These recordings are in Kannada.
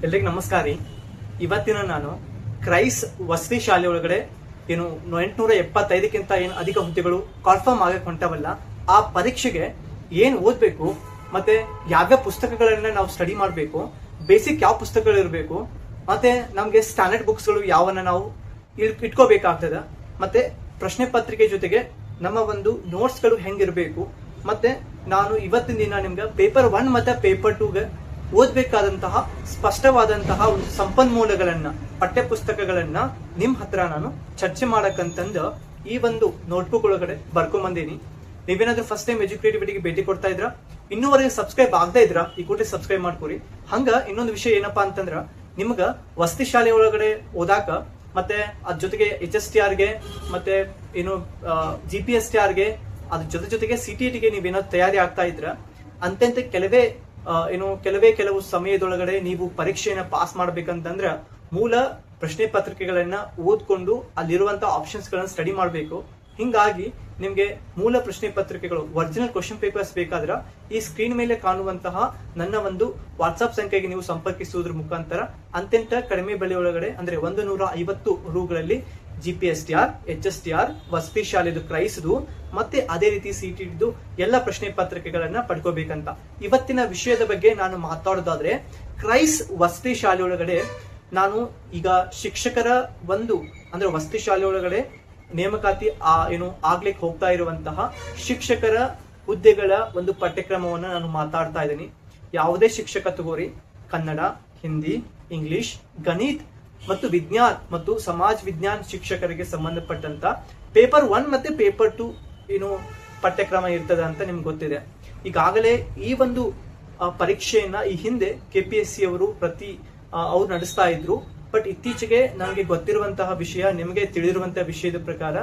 ಎಲ್ರಿಗೂ ನಮಸ್ಕಾರ ರೀ. ಇವತ್ತಿನ ನಾನು ಕ್ರೈಸ್ ವಸತಿ ಶಾಲೆ ಒಳಗಡೆ ಏನು 875ಕ್ಕಿಂತ ಏನು ಅಧಿಕ ಹುದ್ದೆಗಳು ಕನ್ಫರ್ಮ್ ಆಗಕ್ಕೆ ಹೊಂಟವಲ್ಲ, ಆ ಪರೀಕ್ಷೆಗೆ ಏನ್ ಓದ್ಬೇಕು ಮತ್ತೆ ಯಾವ್ಯಾವ ಪುಸ್ತಕಗಳನ್ನ ನಾವು ಸ್ಟಡಿ ಮಾಡಬೇಕು, ಬೇಸಿಕ್ ಯಾವ ಪುಸ್ತಕಗಳು ಇರಬೇಕು, ಮತ್ತೆ ನಮ್ಗೆ ಸ್ಟ್ಯಾಂಡರ್ಡ್ ಬುಕ್ಸ್ಗಳು ಯಾವನ್ನ ನಾವು ಇಟ್ಕೋಬೇಕಾಗ್ತದ, ಮತ್ತೆ ಪ್ರಶ್ನೆ ಪತ್ರಿಕೆ ಜೊತೆಗೆ ನಮ್ಮ ಒಂದು ನೋಟ್ಸ್ಗಳು ಹೆಂಗಿರ್ಬೇಕು, ಮತ್ತೆ ನಾನು ಇವತ್ತಿನ ದಿನ ನಿಮ್ಗೆ ಪೇಪರ್ 1 ಮತ್ತೆ ಪೇಪರ್ 2ಗೆ ಓದ್ಬೇಕಾದಂತಹ ಸ್ಪಷ್ಟವಾದಂತಹ ಒಂದು ಸಂಪನ್ಮೂಲಗಳನ್ನ, ಪಠ್ಯ ಪುಸ್ತಕಗಳನ್ನ ನಿಮ್ ಹತ್ರ ನಾನು ಚರ್ಚೆ ಮಾಡಕ್ಕಂತಂದು ಈ ಒಂದು ನೋಟ್ಬುಕ್ ಒಳಗಡೆ ಬರ್ಕೊಂಬಂದೀನಿ. ನೀವೇನಾದ್ರೂ ಫಸ್ಟ್ ಟೈಮ್ ಎಜುಕೇಟಿವಿಟಿಗೆ ಭೇಟಿ ಕೊಡ್ತಾ ಇದ್ರ, ಇನ್ನೂವರೆಗೆ ಸಬ್ಸ್ಕ್ರೈಬ್ ಆಗದೆ ಇದ್ರ ಈ ಕೂಡಲೇ ಸಬ್ಸ್ಕ್ರೈಬ್ ಮಾಡ್ಕೊರಿ. ಹಂಗ ಇನ್ನೊಂದು ವಿಷಯ ಏನಪ್ಪಾ ಅಂತಂದ್ರ, ನಿಮ್ಗ ವಸತಿ ಶಾಲೆ ಒಳಗಡೆ ಓದಾಕ ಮತ್ತೆ ಅದ್ರ ಜೊತೆಗೆ HSTR ಗೆ ಮತ್ತೆ ಏನು GPSTR ಗೆ ಅದ್ರ ಜೊತೆಗೆ CTET ನೀವೇನೋ ತಯಾರಿ ಆಗ್ತಾ ಇದ್ರ, ಅಂತಂತೆ ಕೆಲವು ಸಮಯದೊಳಗಡೆ ನೀವು ಪರೀಕ್ಷೆಯನ್ನ ಪಾಸ್ ಮಾಡ್ಬೇಕಂತಂದ್ರ ಮೂಲ ಪ್ರಶ್ನೆ ಪತ್ರಿಕೆಗಳನ್ನ ಓದ್ಕೊಂಡು ಅಲ್ಲಿರುವಂತಹ ಆಪ್ಷನ್ಸ್ ಗಳನ್ನ ಸ್ಟಡಿ ಮಾಡ್ಬೇಕು. ಹಿಂಗಾಗಿ ನಿಮ್ಗೆ ಮೂಲ ಪ್ರಶ್ನೆ ಪತ್ರಿಕೆಗಳು ಒರಿಜಿನಲ್ ಕ್ವಶನ್ ಪೇಪರ್ಸ್ ಬೇಕಾದ್ರ ಈ ಸ್ಕ್ರೀನ್ ಮೇಲೆ ಕಾಣುವಂತಹ ನನ್ನ ಒಂದು ವಾಟ್ಸ್ಆಪ್ ಸಂಖ್ಯೆಗೆ ನೀವು ಸಂಪರ್ಕಿಸುವುದ್ರ ಮುಖಾಂತರ ಅತ್ಯಂತ ಕಡಿಮೆ ಬೆಲೆ ಒಳಗಡೆ ಅಂದ್ರೆ 150 ರೂಗಳಲ್ಲಿ GPSTR, HSTR, ವಸತಿ ಶಾಲೆದು ಕ್ರೈಸ್ದು ಮತ್ತೆ ಅದೇ ರೀತಿ CTET ಎಲ್ಲ ಪ್ರಶ್ನೆ ಪತ್ರಿಕೆಗಳನ್ನ ಪಡ್ಕೋಬೇಕಂತ. ಇವತ್ತಿನ ವಿಷಯದ ಬಗ್ಗೆ ನಾನು ಮಾತಾಡೋದಾದ್ರೆ, ಕ್ರೈಸ್ ವಸತಿ ಶಾಲೆ ಒಳಗಡೆ ನಾನು ಈಗ ಶಿಕ್ಷಕರ ಅಂದ್ರೆ ವಸತಿ ಶಾಲೆ ಒಳಗಡೆ ನೇಮಕಾತಿ ಆಗ್ಲಿಕ್ಕೆ ಹೋಗ್ತಾ ಇರುವಂತಹ ಶಿಕ್ಷಕರ ಹುದ್ದೆಗಳ ಒಂದು ಪಠ್ಯಕ್ರಮವನ್ನ ನಾನು ಮಾತಾಡ್ತಾ ಇದ್ದೀನಿ. ಯಾವುದೇ ಶಿಕ್ಷಕ ತಗೋರಿ, ಕನ್ನಡ, ಹಿಂದಿ, ಇಂಗ್ಲಿಷ್, ಗಣಿತ್ ಮತ್ತು ವಿಜ್ಞಾನ್ ಮತ್ತು ಸಮಾಜ ವಿಜ್ಞಾನ ಶಿಕ್ಷಕರಿಗೆ ಸಂಬಂಧಪಟ್ಟಂತ ಪೇಪರ್ 1 ಮತ್ತೆ ಪೇಪರ್ 2 ಪಠ್ಯಕ್ರಮ ಇರ್ತದ ಅಂತ ನಿಮ್ಗೆ ಗೊತ್ತಿದೆ. ಈಗಾಗಲೇ ಈ ಒಂದು ಪರೀಕ್ಷೆಯನ್ನ ಈ ಹಿಂದೆ KPSC ಅವರು ಅವ್ರು ನಡೆಸ್ತಾ ಇದ್ರು. ಬಟ್ ಇತ್ತೀಚೆಗೆ ನನಗೆ ಗೊತ್ತಿರುವಂತಹ ವಿಷಯ, ನಿಮಗೆ ತಿಳಿದಿರುವಂತಹ ವಿಷಯದ ಪ್ರಕಾರ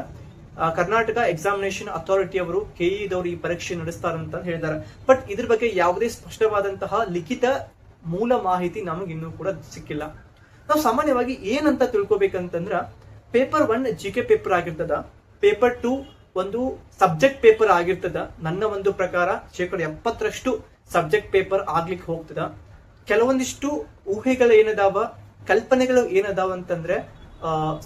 ಕರ್ನಾಟಕ ಎಕ್ಸಾಮಿನೇಷನ್ ಅಥಾರಿಟಿ ಅವರು KE ದವರು ಈ ಪರೀಕ್ಷೆ ನಡೆಸ್ತಾರಂತ ಹೇಳಿದ್ದಾರೆ. ಬಟ್ ಇದ್ರ ಬಗ್ಗೆ ಯಾವುದೇ ಸ್ಪಷ್ಟವಾದಂತಹ ಲಿಖಿತ ಮೂಲ ಮಾಹಿತಿ ನಮಗೆ ಇನ್ನೂ ಕೂಡ ಸಿಕ್ಕಿಲ್ಲ. ನಾವು ಸಾಮಾನ್ಯವಾಗಿ ಏನಂತ ತಿಳ್ಕೊಬೇಕಂತಂದ್ರ, ಪೇಪರ್ 1 GK ಪೇಪರ್ ಆಗಿರ್ತದ, ಪೇಪರ್ 2 ಒಂದು ಸಬ್ಜೆಕ್ಟ್ ಪೇಪರ್ ಆಗಿರ್ತದ. ನನ್ನ ಒಂದು ಪ್ರಕಾರ 70% ಸಬ್ಜೆಕ್ಟ್ ಪೇಪರ್ ಆಗ್ಲಿಕ್ಕೆ ಹೋಗ್ತದ. ಕೆಲವೊಂದಿಷ್ಟು ಊಹೆಗಳು ಏನದಾವ, ಕಲ್ಪನೆಗಳು ಏನದಾವ ಅಂತಂದ್ರೆ,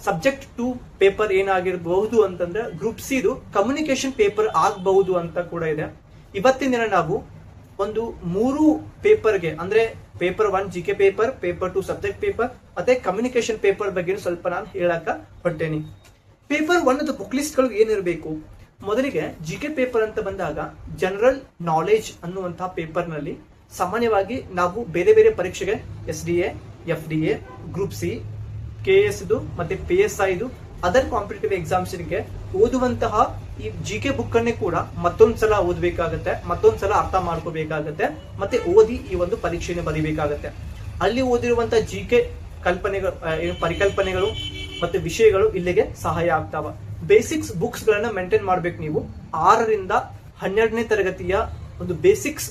ಸಬ್ಜೆಕ್ಟ್ 2 ಪೇಪರ್ ಏನಾಗಿರಬಹುದು ಅಂತಂದ್ರೆ ಗ್ರೂಪ್ C ಕಮ್ಯುನಿಕೇಶನ್ ಪೇಪರ್ ಆಗಬಹುದು ಅಂತ ಕೂಡ ಇದೆ. ಇವತ್ತಿನ ದಿನ ನಾವು ಒಂದು 3 ಪೇಪರ್ಗೆ ಅಂದ್ರೆ paper 1 GK paper, paper 2 subject paper ಮತ್ತೆ ಕಮ್ಯುನಿಕೇಶನ್ ಪೇಪರ್ ಬಗ್ಗೆ ಸ್ವಲ್ಪ ನಾನು ಹೇಳಕ ಹೊರಟೇನಿ. ಪೇಪರ್ 1 ಬುಕ್ ಲಿಸ್ಟ್ ಗಳು ಏನಿರಬೇಕು? ಮೊದಲಿಗೆ GK ಪೇಪರ್ ಅಂತ ಬಂದಾಗ ಜನರಲ್ ನಾಲೆಜ್ ಅನ್ನುವಂತಹ ಪೇಪರ್ ನಲ್ಲಿ ಸಾಮಾನ್ಯವಾಗಿ ನಾವು ಬೇರೆ ಬೇರೆ ಪರೀಕ್ಷೆಗೆ SDA, FDA, group C, KS ಮತ್ತೆ PSI ಅದರ್ ಕಾಂಪಿಟೇಟಿವ್ ಎಕ್ಸಾಮ್ಸ್ಗೆ ಓದುವಂತಹ ಈ GK ಬುಕ್ ಅನ್ನೇ ಕೂಡ ಮತ್ತೊಂದ್ಸಲ ಓದಬೇಕಾಗತ್ತೆ, ಮತ್ತೊಂದ್ಸಲ ಅರ್ಥ ಮಾಡ್ಕೋಬೇಕಾಗತ್ತೆ, ಮತ್ತೆ ಓದಿ ಈ ಒಂದು ಪರೀಕ್ಷೆನ ಬರೀಬೇಕಾಗತ್ತೆ. ಅಲ್ಲಿ ಓದಿರುವಂತಹ GK ಪರಿಕಲ್ಪನೆಗಳು ಮತ್ತೆ ವಿಷಯಗಳು ಇಲ್ಲಿಗೆ ಸಹಾಯ ಆಗ್ತಾವ. ಬೇಸಿಕ್ಸ್ ಬುಕ್ಸ್ ಗಳನ್ನ ಮೇಂಟೈನ್ ಮಾಡ್ಬೇಕು ನೀವು. 6ರಿಂದ 12ನೇ ತರಗತಿಯ ಒಂದು basics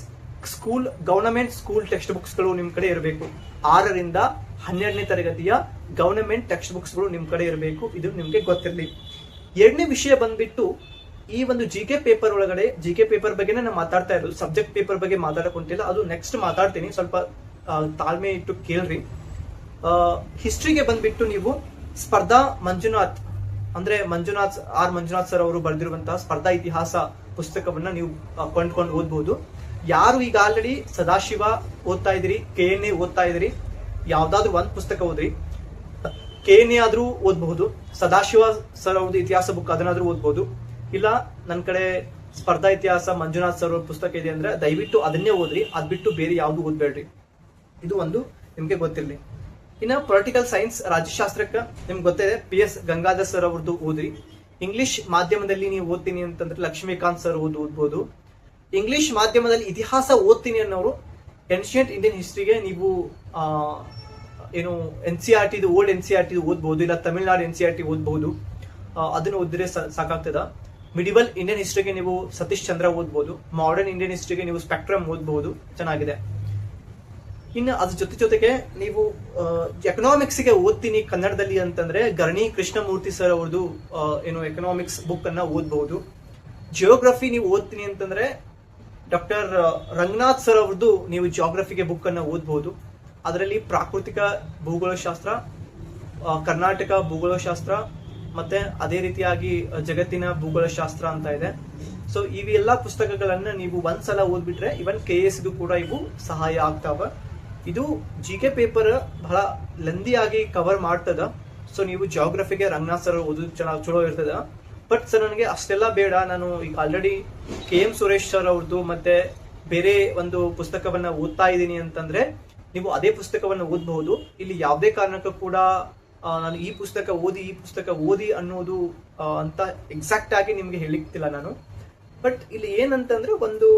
school government school text books ಗಳು ನಿಮ್ ಕಡೆ ಇರಬೇಕು. 6ರಿಂದ 12ನೇ ತರಗತಿಯ ಗವರ್ನಮೆಂಟ್ ಟೆಕ್ಸ್ಟ್ ಬುಕ್ಸ್ ಗಳು ನಿಮ್ ಕಡೆ ಇರಬೇಕು. ಇದು ನಿಮ್ಗೆ ಗೊತ್ತಿರಲಿ. ಎರಡನೇ ವಿಷಯ ಬಂದ್ಬಿಟ್ಟು, ಈ ಒಂದು GK ಪೇಪರ್ ಒಳಗಡೆ GK ಪೇಪರ್ ಬಗ್ಗೆ ನಾನು ಮಾತಾಡ್ತಾ ಇರೋದು, ಸಬ್ಜೆಕ್ಟ್ ಪೇಪರ್ ಬಗ್ಗೆ ಮಾತಾಡಕೊಂತಿಲ್ಲ, ಅದು ನೆಕ್ಸ್ಟ್ ಮಾತಾಡ್ತೀನಿ. ಸ್ವಲ್ಪ ತಾಳ್ಮೆ ಇಟ್ಟು ಕೇಳ್ರಿ. ಹಿಸ್ಟ್ರಿಗೆ ಬಂದ್ಬಿಟ್ಟು ನೀವು ಸ್ಪರ್ಧಾ ಮಂಜುನಾಥ್ ಅಂದ್ರೆ ಮಂಜುನಾಥ್ ಸರ್ ಅವರು ಬರೆದಿರುವಂತಹ ಸ್ಪರ್ಧಾ ಇತಿಹಾಸ ಪುಸ್ತಕವನ್ನ ನೀವು ಕೊಂಡ್ಕೊಂಡು ಓದ್ಬಹುದು. ಯಾರು ಈಗ ಆಲ್ರೆಡಿ ಸದಾಶಿವ ಓದ್ತಾ ಇದ್ರಿ, KNA ಓದ್ತಾ ಇದ್ರಿ, ಯಾವ್ದಾದ್ರು ಒಂದ್ ಪುಸ್ತಕ ಓದ್ರಿ. KNA ಆದ್ರೂ ಓದ್ಬಹುದು, ಸದಾಶಿವ ಸರ್ ಅವ್ರದ್ದು ಇತಿಹಾಸ ಬುಕ್ ಅದನ್ನಾದ್ರೂ ಓದ್ಬಹುದು. ಇಲ್ಲ ನನ್ನ ಕಡೆ ಸ್ಪರ್ಧಾ ಇತಿಹಾಸ ಮಂಜುನಾಥ್ ಸರ್ ಅವ್ರ ಪುಸ್ತಕ ಇದೆ ಅಂದ್ರೆ ದಯವಿಟ್ಟು ಅದನ್ನೇ ಓದ್ರಿ, ಅದ್ ಬಿಟ್ಟು ಬೇರೆ ಯಾವ್ದು ಓದ್ಬೇಡ್ರಿ. ಇದು ಒಂದು ನಿಮ್ಗೆ ಗೊತ್ತಿರ್ಲಿ. ಇನ್ನ ಪೊಲಿಟಿಕಲ್ ಸೈನ್ಸ್ ರಾಜ್ಯಶಾಸ್ತ್ರಕ್ಕೆ ನಿಮ್ಗೆ ಗೊತ್ತಿದೆ, PS ಗಂಗಾಧರ್ ಸರ್ ಅವ್ರದ್ದು ಓದ್ರಿ. ಇಂಗ್ಲಿಷ್ ಮಾಧ್ಯಮದಲ್ಲಿ ನೀವು ಓದ್ತೀನಿ ಅಂತಂದ್ರೆ ಲಕ್ಷ್ಮೀಕಾಂತ್ ಸರ್ ಓದ್ಬೋದು. ಇಂಗ್ಲಿಷ್ ಮಾಧ್ಯಮದಲ್ಲಿ ಇತಿಹಾಸ ಓದ್ತೀನಿ ಅನ್ನೋರು ಏನ್ಷಿಯಂಟ್ ಇಂಡಿಯನ್ ಹಿಸ್ಟ್ರಿಗೆ ನೀವು NCERT ಓಲ್ಡ್ NCERT ಓದ್ಬಹುದು, ಇಲ್ಲ ತಮಿಳ್ನಾಡು NCERT ಓದ್ಬಹುದು. ಅದನ್ನ ಓದಿದ್ರೆ ಸಾಕಾಗ್ತದ. ಮಿಡಿವಲ್ ಇಂಡಿಯನ್ ಹಿಸ್ಟ್ರಿಗೆ ನೀವು ಸತೀಶ್ ಚಂದ್ರ ಓದ್ಬಹುದು. ಮಾಡರ್ನ್ ಇಂಡಿಯನ್ ಹಿಸ್ಟ್ರಿಗೆ ನೀವು ಸ್ಪೆಕ್ಟ್ರಮ್ ಓದ್ಬಹುದು, ಚೆನ್ನಾಗಿದೆ. ಇನ್ನು ಅದ್ರ ಜೊತೆಗೆ ನೀವು ಎಕನಾಮಿಕ್ಸ್ ಗೆ ಓದ್ತೀನಿ ಕನ್ನಡದಲ್ಲಿ ಅಂತಂದ್ರೆ ಗರಣಿ ಕೃಷ್ಣಮೂರ್ತಿ ಸರ್ ಅವ್ರದ್ದು ಎಕನಾಮಿಕ್ಸ್ ಬುಕ್ ಅನ್ನ ಓದ್ಬಹುದು. ಜಿಯೋಗ್ರಫಿ ನೀವು ಓದ್ತೀನಿ ಅಂತಂದ್ರೆ ಡಾಕ್ಟರ್ ರಂಗನಾಥ್ ಸರ್ ಅವ್ರದ್ದು ನೀವು ಜಿಯೋಗ್ರಫಿಗೆ ಬುಕ್ ಅನ್ನ ಓದ್ಬಹುದು. ಅದರಲ್ಲಿ ಪ್ರಾಕೃತಿಕ ಭೂಗೋಳಶಾಸ್ತ್ರ, ಕರ್ನಾಟಕ ಭೂಗೋಳಶಾಸ್ತ್ರ, ಮತ್ತೆ ಅದೇ ರೀತಿಯಾಗಿ ಜಗತ್ತಿನ ಭೂಗೋಳಶಾಸ್ತ್ರ ಅಂತ ಇದೆ. ಸೊ ಇವೆಲ್ಲ ಪುಸ್ತಕಗಳನ್ನ ನೀವು ಒಂದ್ಸಲ ಓದ್ಬಿಟ್ರೆ ಇವನ್ KS ಕೂಡ ಇವು ಸಹಾಯ ಆಗ್ತಾವ. ಇದು GK ಪೇಪರ್ ಬಹಳ ಲೆಂದಿಯಾಗಿ ಕವರ್ ಮಾಡ್ತದ. ಸೊ ನೀವು ಜಿಯೋಗ್ರಫಿಗೆ ರಂಗನಾಥ್ ಸರ್ ಓದೋದು ಚೆನ್ನಾಗಿ ಚಲೋ ಇರ್ತದ. ಬಟ್ ಸರ್ ನನಗೆ ಅಷ್ಟೆಲ್ಲ ಬೇಡ, ನಾನು ಈಗ ಆಲ್ರೆಡಿ KM ಸುರೇಶ್ ಸರ್ ಅವ್ರದ್ದು ಮತ್ತೆ ಬೇರೆ ಒಂದು ಪುಸ್ತಕವನ್ನ ಓದ್ತಾ ಇದ್ದೀನಿ ಅಂತಂದ್ರೆ ನೀವು ಅದೇ ಪುಸ್ತಕವನ್ನ ಓದಬಹುದು. ಇಲ್ಲಿ ಯಾವುದೇ ಕಾರಣಕ್ಕೂ ಕೂಡ ನಾನು ಈ ಪುಸ್ತಕ ಓದಿ ಅನ್ನೋದು ಅಂತ ಎಕ್ಸಾಕ್ಟ್ ಆಗಿ ನಿಮ್ಗೆ ಹೇಳಿಕ್ತಿಲ್ಲ ನಾನು. ಬಟ್ ಇಲ್ಲಿ ಏನಂತಂದ್ರೆ ಒಂದು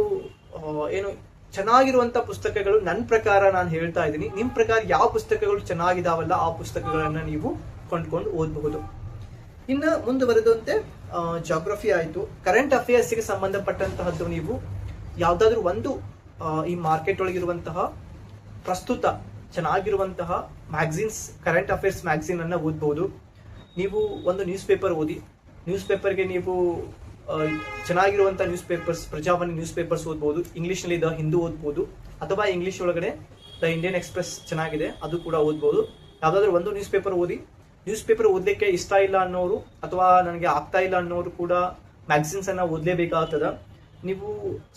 ಏನು ಚೆನ್ನಾಗಿರುವಂತ ಪುಸ್ತಕಗಳು ನನ್ನ ಪ್ರಕಾರ ನಾನು ಹೇಳ್ತಾ ಇದ್ದೀನಿ. ನಿಮ್ ಪ್ರಕಾರ ಯಾವ ಪುಸ್ತಕಗಳು ಚೆನ್ನಾಗಿದಾವಲ್ಲ ಆ ಪುಸ್ತಕಗಳನ್ನ ನೀವು ಕೊಂಡ್ಕೊಂಡು ಓದಬಹುದು. ಇನ್ನು ಮುಂದುವರೆದಂತೆ ಜಾಗ್ರಫಿ ಆಯ್ತು. ಕರೆಂಟ್ ಅಫೇರ್ಸ್ಗೆ ಸಂಬಂಧಪಟ್ಟಂತಹದ್ದು ನೀವು ಯಾವ್ದಾದ್ರು ಒಂದು ಈ ಮಾರ್ಕೆಟ್ ಒಳಗಿರುವಂತಹ ಪ್ರಸ್ತುತ ಚೆನ್ನಾಗಿರುವಂತಹ ಮ್ಯಾಗಝಿನ್ಸ್, ಕರೆಂಟ್ ಅಫೇರ್ಸ್ ಮ್ಯಾಗಝಿನ್ ಅನ್ನ ಓದ್ಬಹುದು. ನೀವು ಒಂದು ನ್ಯೂಸ್ ಪೇಪರ್ ಓದಿ. ನ್ಯೂಸ್ ಪೇಪರ್ಗೆ ನೀವು ಚೆನ್ನಾಗಿರುವಂತಹ news papers, Prajavani news papers ಓದ್ಬಹುದು. ಇಂಗ್ಲಿಷ್ ನಲ್ಲಿ ದ ಹಿಂದೂ ಓದ್ಬಹುದು, ಅಥವಾ ಇಂಗ್ಲಿಷ್ ಒಳಗಡೆ ದ ಇಂಡಿಯನ್ ಎಕ್ಸ್ಪ್ರೆಸ್ ಚೆನ್ನಾಗಿದೆ, ಅದು ಕೂಡ ಓದ್ಬಹುದು. ಯಾವ್ದಾದ್ರು ಒಂದು ನ್ಯೂಸ್ ಪೇಪರ್ ಓದಿ. ನ್ಯೂಸ್ ಪೇಪರ್ ಓದ್ಲಿಕ್ಕೆ ಇಷ್ಟ ಇಲ್ಲ ಅನ್ನೋರು ಅಥವಾ ನನಗೆ ಆಗ್ತಾ ಇಲ್ಲ ಅನ್ನೋರು ಕೂಡ ಮ್ಯಾಗಝಿನ್ಸ್ ಅನ್ನ ಓದ್ಲೇಬೇಕಾಗ್ತದ. ನೀವು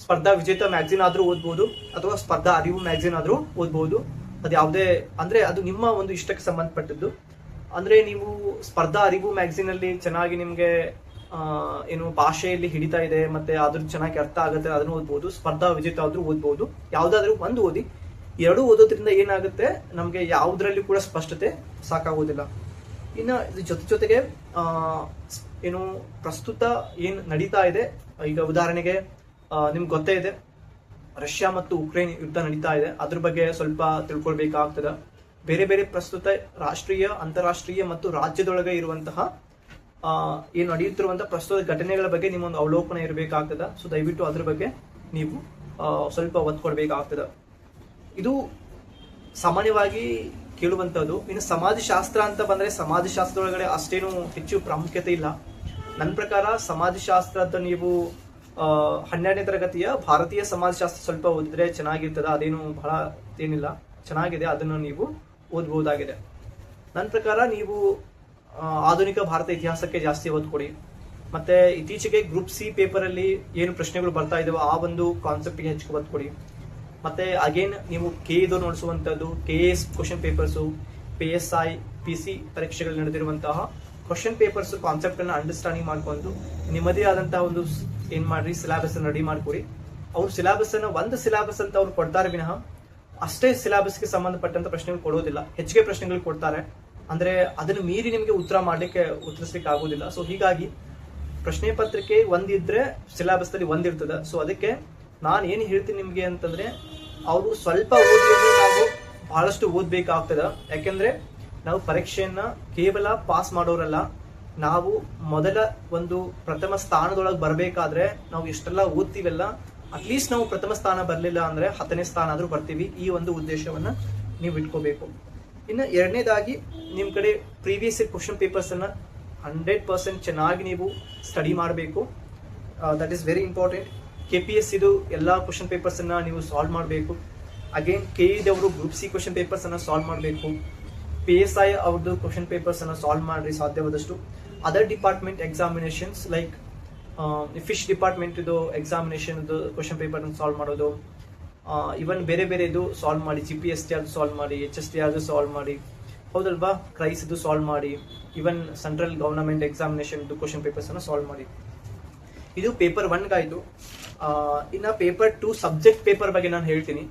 ಸ್ಪರ್ಧಾ ವಿಜೇತ ಮ್ಯಾಗಝಿನ್ ಆದ್ರೂ ಓದ್ಬಹುದು, ಅಥವಾ ಸ್ಪರ್ಧಾ ಅರಿವು ಮ್ಯಾಗಝಿನ್ ಆದ್ರೂ ಓದ್ಬಹುದು. ಅದು ಯಾವುದೇ ಅಂದ್ರೆ ಅದು ನಿಮ್ಮ ಒಂದು ಇಷ್ಟಕ್ಕೆ ಸಂಬಂಧಪಟ್ಟದ್ದು. ಅಂದ್ರೆ ನೀವು ಸ್ಪರ್ಧಾ ಅರಿವು ಮ್ಯಾಗಝಿನ್ ಅಲ್ಲಿ ಚೆನ್ನಾಗಿ ನಿಮ್ಗೆ ಏನು ಭಾಷೆಯಲ್ಲಿ ಹಿಡಿತಾ ಇದೆ ಮತ್ತೆ ಅದ್ರ ಚೆನ್ನಾಗಿ ಅರ್ಥ ಆಗುತ್ತೆ, ಅದನ್ನು ಓದ್ಬಹುದು. ಸ್ಪರ್ಧಾ ವಿಜೇತ ಆದ್ರೂ ಓದ್ಬಹುದು. ಯಾವ್ದಾದ್ರು ಒಂದು ಓದಿ. ಎರಡು ಓದೋದ್ರಿಂದ ಏನಾಗುತ್ತೆ, ನಮ್ಗೆ ಯಾವ್ದ್ರಲ್ಲಿ ಕೂಡ ಸ್ಪಷ್ಟತೆ ಸಾಕಾಗೋದಿಲ್ಲ. ಇನ್ನು ಇದ್ರ ಜೊತೆಗೆ ಏನು ಪ್ರಸ್ತುತ ಏನ್ ನಡೀತಾ ಇದೆ, ಈಗ ಉದಾಹರಣೆಗೆ ನಿಮ್ಗೆ ಗೊತ್ತೇ ಇದೆ ರಷ್ಯಾ ಮತ್ತು ಉಕ್ರೇನ್ ಯುದ್ಧ ನಡೀತಾ ಇದೆ. ಅದ್ರ ಬಗ್ಗೆ ಸ್ವಲ್ಪ ತಿಳ್ಕೊಳ್ಬೇಕಾಗ್ತದ. ಬೇರೆ ಬೇರೆ ಪ್ರಸ್ತುತ ರಾಷ್ಟ್ರೀಯ, ಅಂತಾರಾಷ್ಟ್ರೀಯ ಮತ್ತು ರಾಜ್ಯದೊಳಗೆ ಇರುವಂತಹ ಏನು ನಡೆಯುತ್ತಿರುವಂತಹ ಪ್ರಸ್ತುತ ಘಟನೆಗಳ ಬಗ್ಗೆ ನಿಮ್ಮೊಂದು ಅವಲೋಕನ ಇರಬೇಕಾಗ್ತದ. ಸೊ ದಯವಿಟ್ಟು ಅದ್ರ ಬಗ್ಗೆ ನೀವು ಸ್ವಲ್ಪ ಒತ್ತು ಕೊಡ್ಬೇಕಾಗ್ತದ. ಇದು ಸಾಮಾನ್ಯವಾಗಿ ಕೇಳುವಂತದ್ದು. ಇನ್ನು ಸಮಾಜಶಾಸ್ತ್ರ ಅಂತ ಬಂದ್ರೆ ಸಮಾಜಶಾಸ್ತ್ರದೊಳಗಡೆ ಅಷ್ಟೇನು ಹೆಚ್ಚು ಪ್ರಾಮುಖ್ಯತೆ ಇಲ್ಲ. ನನ್ನ ಪ್ರಕಾರ ಸಮಾಜಶಾಸ್ತ್ರದ ನೀವು 12ನೇ ತರಗತಿಯ ಭಾರತೀಯ ಸಮಾಜಶಾಸ್ತ್ರ ಸ್ವಲ್ಪ ಓದಿದ್ರೆ ಚೆನ್ನಾಗಿರ್ತದ. ಅದೇನು ಬಹಳ ಏನಿಲ್ಲ, ಚೆನ್ನಾಗಿದೆ, ಅದನ್ನು ನೀವು ಓದ್ಬಹುದಾಗಿದೆ. ನನ್ನ ಪ್ರಕಾರ ನೀವು ಆಧುನಿಕ ಭಾರತ ಇತಿಹಾಸಕ್ಕೆ ಜಾಸ್ತಿ ಒತ್ತು ಕೊಡಿ. ಮತ್ತೆ ಇತ್ತೀಚೆಗೆ ಗ್ರೂಪ್ C ಪೇಪರ್ ಅಲ್ಲಿ ಏನು ಪ್ರಶ್ನೆಗಳು ಬರ್ತಾ ಇದಾವೆ ಆ ಒಂದು ಕಾನ್ಸೆಪ್ಟ್ಗೆ ಹೆಚ್ಚು ಒತ್ತು ಕೊಡಿ. ಮತ್ತೆ ಅಗೇನ್ ನೀವು KE ನೋಡಿಸುವಂತದ್ದು KS question papers, PSI PC ಪರೀಕ್ಷೆಗಳು ನಡೆದಿರುವಂತಹ ಕ್ವಶನ್ ಪೇಪರ್ಸ್ ಕಾನ್ಸೆಪ್ಟ್ ಅನ್ನ ಅಂಡರ್ಸ್ಟ್ಯಾಂಡಿಂಗ್ ಮಾಡ್ಕೊಂಡು ನಿಮ್ಮದೇ ಆದಂತಹ ಒಂದು ಏನ್ ಮಾಡ್ರಿ ಸಿಲೆಬಸ್ ಅನ್ನು ರೆಡಿ ಮಾಡ್ಕೊಡಿ. ಅವ್ರು ಸಿಲೆಬಸ್ ಅನ್ನ ಒಂದು ಸಿಲೆಬಸ್ ಅಂತ ಅವ್ರು ಕೊಡ್ತಾರೆ ವಿನಃ ಅಷ್ಟೇ ಸಿಲೆಬಸ್ಗೆ ಸಂಬಂಧಪಟ್ಟಂತ ಪ್ರಶ್ನೆಗಳು ಕೊಡೋದಿಲ್ಲ. ಹೆಚ್ಚಿಗೆ ಪ್ರಶ್ನೆಗಳು ಕೊಡ್ತಾರೆ. ಅಂದ್ರೆ ಅದನ್ನು ಮೀರಿ ನಿಮಗೆ ಉತ್ತರಿಸ್ಲಿಕ್ಕೆ ಆಗೋದಿಲ್ಲ. ಸೊ ಹೀಗಾಗಿ ಪ್ರಶ್ನೆ ಪತ್ರಿಕೆ ಒಂದಿದ್ರೆ ಸಿಲೆಬಸ್ ಅಲ್ಲಿ ಒಂದಿರ್ತದ. ಸೊ ಅದಕ್ಕೆ ನಾನು ಏನ್ ಹೇಳ್ತೀನಿ ನಿಮ್ಗೆ ಅಂತಂದ್ರೆ ಅವರು ಸ್ವಲ್ಪ ಓದಿದ್ರೆ ನಾವು ಬಹಳಷ್ಟು ಓದ್ಬೇಕಾಗ್ತದ. ಯಾಕೆಂದ್ರೆ ನಾವು ಪರೀಕ್ಷೆಯನ್ನ ಕೇವಲ ಪಾಸ್ ಮಾಡೋರಲ್ಲ, ನಾವು ಮೊದಲ ಒಂದು ಪ್ರಥಮ ಸ್ಥಾನದೊಳಗೆ ಬರಬೇಕಾದ್ರೆ ನಾವು ಎಷ್ಟೆಲ್ಲ ಓದ್ತೀವಲ್ಲ, ಅಟ್ಲೀಸ್ಟ್ ನಾವು ಪ್ರಥಮ ಸ್ಥಾನ ಬರಲಿಲ್ಲ ಅಂದ್ರೆ 10ನೇ ಸ್ಥಾನ ಆದ್ರೂ ಬರ್ತೀವಿ. ಈ ಒಂದು ಉದ್ದೇಶವನ್ನ ನೀವು ಇಟ್ಕೋಬೇಕು. ಇನ್ನು ಎರಡನೇದಾಗಿ ನಿಮ್ ಕಡೆ ಪ್ರೀವಿಯಸ್ ಕ್ವಶನ್ ಪೇಪರ್ಸ್ ಅನ್ನ 100% ಚೆನ್ನಾಗಿ ನೀವು ಸ್ಟಡಿ ಮಾಡಬೇಕು. That is very important. KPS ಇದು ಎಲ್ಲಾ ಕ್ವಶನ್ ಪೇಪರ್ಸ್ ಅನ್ನ ನೀವು ಸಾಲ್ವ್ ಮಾಡಬೇಕು. ಅಗೇನ್ KE ದವರು ಗ್ರೂಪ್ C ಕ್ವಶನ್ ಪೇಪರ್ಸ್ ಅನ್ನ ಸಾಲ್ವ್ ಮಾಡಬೇಕು. PSI ಅವ್ರದ್ದು ಕ್ವಶನ್ ಪೇಪರ್ಸ್ ಅನ್ನ ಸಾಲ್ವ್ ಮಾಡ್ರಿ ಸಾಧ್ಯವಾದಷ್ಟು. Other department examinations like fish department ಇದು ಎಕ್ಸಾಮಿನೇಷನ್ ಕ್ವಶನ್ ಪೇಪರ್ ಅನ್ನು ಸಾಲ್ವ್ ಮಾಡೋದು, ಇವನ್ ಬೇರೆ ಬೇರೆ ಇದು ಸಾಲ್ವ್ ಮಾಡಿ. GPST ಅದು ಸಾಲ್ವ್ ಮಾಡಿ, HST ಅದು ಸಾಲ್ವ್ ಮಾಡಿ, ಹೌದಲ್ವಾ? ಕ್ರೈಸ್ ಇದು ಸಾಲ್ವ್ ಮಾಡಿ, even central government examination question papers ಅನ್ನು ಸಾಲ್ವ್ ಮಾಡಿ. ಇದು ಪೇಪರ್ 1 ಗಾಯ್ತು. ಇನ್ನ ಪೇಪರ್ 2 ಸಬ್ಜೆಕ್ಟ್ ಪೇಪರ್ ಬಗ್ಗೆ ನಾನು ಹೇಳ್ತೀನಿ.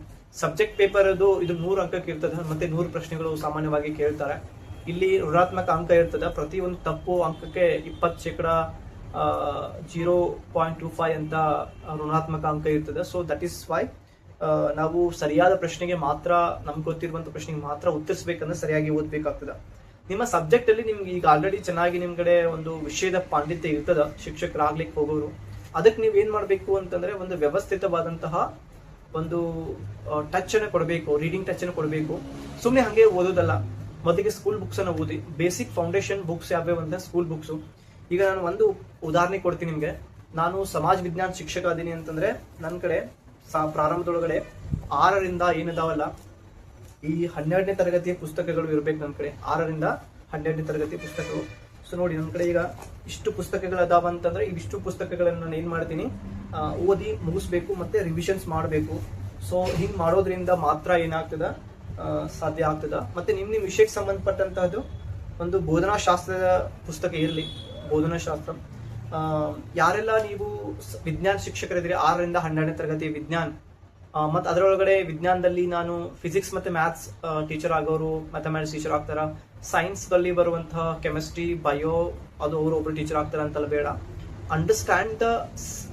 ಸಬ್ಜೆಕ್ಟ್ ಪೇಪರ್ ಇದು 100 ಅಂಕಕ್ಕೆ ಇರ್ತದೆ. ಮತ್ತೆ 100 ಪ್ರಶ್ನೆಗಳು ಸಾಮಾನ್ಯವಾಗಿ ಕೇಳ್ತಾರೆ. ಇಲ್ಲಿ ಋಣಾತ್ಮಕ ಅಂಕ ಇರ್ತದೆ. ಪ್ರತಿ ಒಂದು ತಪ್ಪು ಅಂಕಕ್ಕೆ 20% 0.25 ಅಂತ ಋಣಾತ್ಮಕ ಅಂಕ ಇರ್ತದೆ. ಸೊ ದಟ್ ಈಸ್ ವೈ ನಾವು ಸರಿಯಾದ ಪ್ರಶ್ನೆಗೆ ಮಾತ್ರ, ನಮ್ಗೆ ಗೊತ್ತಿರುವಂತ ಪ್ರಶ್ನೆಗೆ ಮಾತ್ರ ಉತ್ತರಿಸಬೇಕಂದ್ರೆ ಸರಿಯಾಗಿ ಓದ್ಬೇಕಾಗ್ತದೆ. ನಿಮ್ಮ ಸಬ್ಜೆಕ್ಟ್ ಅಲ್ಲಿ ನಿಮ್ಗೆ ಈಗ ಆಲ್ರೆಡಿ ಚೆನ್ನಾಗಿ ನಿಮ್ ಕಡೆ ಒಂದು ವಿಷಯದ ಪಾಂಡಿತ್ಯ ಇರ್ತದ, ಶಿಕ್ಷಕರಾಗ್ಲಿಕ್ಕೆ ಹೋಗೋರು. ಅದಕ್ಕೆ ನೀವ್ ಏನ್ ಮಾಡ್ಬೇಕು ಅಂತಂದ್ರೆ ಒಂದು ವ್ಯವಸ್ಥಿತವಾದಂತಹ ಒಂದು ಟಚ್ ಅನ್ನು ಕೊಡಬೇಕು, ರೀಡಿಂಗ್ ಟಚ್ ಅನ್ನು ಕೊಡಬೇಕು. ಸುಮ್ನೆ ಹಂಗೆ ಓದೋದಲ್ಲ. ಮೊದಲಿಗೆ ಸ್ಕೂಲ್ ಬುಕ್ಸ್ ಅನ್ನು ಓದಿ. ಬೇಸಿಕ್ ಫೌಂಡೇಶನ್ ಬುಕ್ಸ್ ಯಾವ್ಯಾವ ಅಂತ ಸ್ಕೂಲ್ ಬುಕ್ಸ್. ಈಗ ನಾನು ಒಂದು ಉದಾಹರಣೆ ಕೊಡ್ತೀನಿ ನಿಮ್ಗೆ. ನಾನು ಸಮಾಜ ವಿಜ್ಞಾನ ಶಿಕ್ಷಕ ಅದೀನಿ ಅಂತಂದ್ರೆ ನನ್ನ ಕಡೆ ಪ್ರಾರಂಭದೊಳಗಡೆ 6ರಿಂದ ಏನದಾವಲ್ಲ ಈ 12ನೇ ತರಗತಿಯ ಪುಸ್ತಕಗಳು ಇರಬೇಕು ನನ್ನ ಕಡೆ, 6ರಿಂದ 12ನೇ ತರಗತಿ ಪುಸ್ತಕಗಳು. ಸೊ ನೋಡಿ ನನ್ನ ಕಡೆ ಈಗ ಇಷ್ಟು ಪುಸ್ತಕಗಳು ಅದಾವ ಅಂತಂದ್ರೆ ಇಷ್ಟು ಪುಸ್ತಕಗಳನ್ನ ನಾನು ಏನ್ ಮಾಡ್ತೀನಿ, ಓದಿ ಮುಗಿಸ್ಬೇಕು ಮತ್ತೆ ರಿವಿಷನ್ಸ್ ಮಾಡಬೇಕು. ಸೊ ಹಿಂಗ್ ಮಾಡೋದ್ರಿಂದ ಮಾತ್ರ ಏನಾಗ್ತದ, ಸಾಧ್ಯ ಆಗ್ತದ. ಮತ್ತೆ ನಿಮ್ ವಿಷಯಕ್ಕೆ ಸಂಬಂಧಪಟ್ಟಂತಹದ್ದು ಒಂದು ಬೋಧನಾಶಾಸ್ತ್ರದ ಪುಸ್ತಕ ಇರಲಿ. ಬೋಧನಾಶಾಸ್ತ್ರ ಯಾರೆಲ್ಲ ನೀವು ವಿಜ್ಞಾನ ಶಿಕ್ಷಕರಿದ್ರೆ 6ರಿಂದ 12ನೇ ತರಗತಿ ವಿಜ್ಞಾನ, ಮತ್ತು ಅದರೊಳಗಡೆ ವಿಜ್ಞಾನದಲ್ಲಿ ನಾನು ಫಿಸಿಕ್ಸ್ ಮತ್ತೆ ಮ್ಯಾಥ್ಸ್ ಟೀಚರ್ ಆಗೋರು ಮ್ಯಾಥಮೆಟಿಕ್ಸ್ ಟೀಚರ್ ಆಗ್ತಾರ, ಸೈನ್ಸ್ ದಲ್ಲಿ ಬರುವಂತಹ ಕೆಮಿಸ್ಟ್ರಿ ಬಯೋ ಅದು ಅವರು ಒಬ್ರು ಟೀಚರ್ ಆಗ್ತಾರ ಅಂತಲ್ಲ ಬೇಡ. Understand the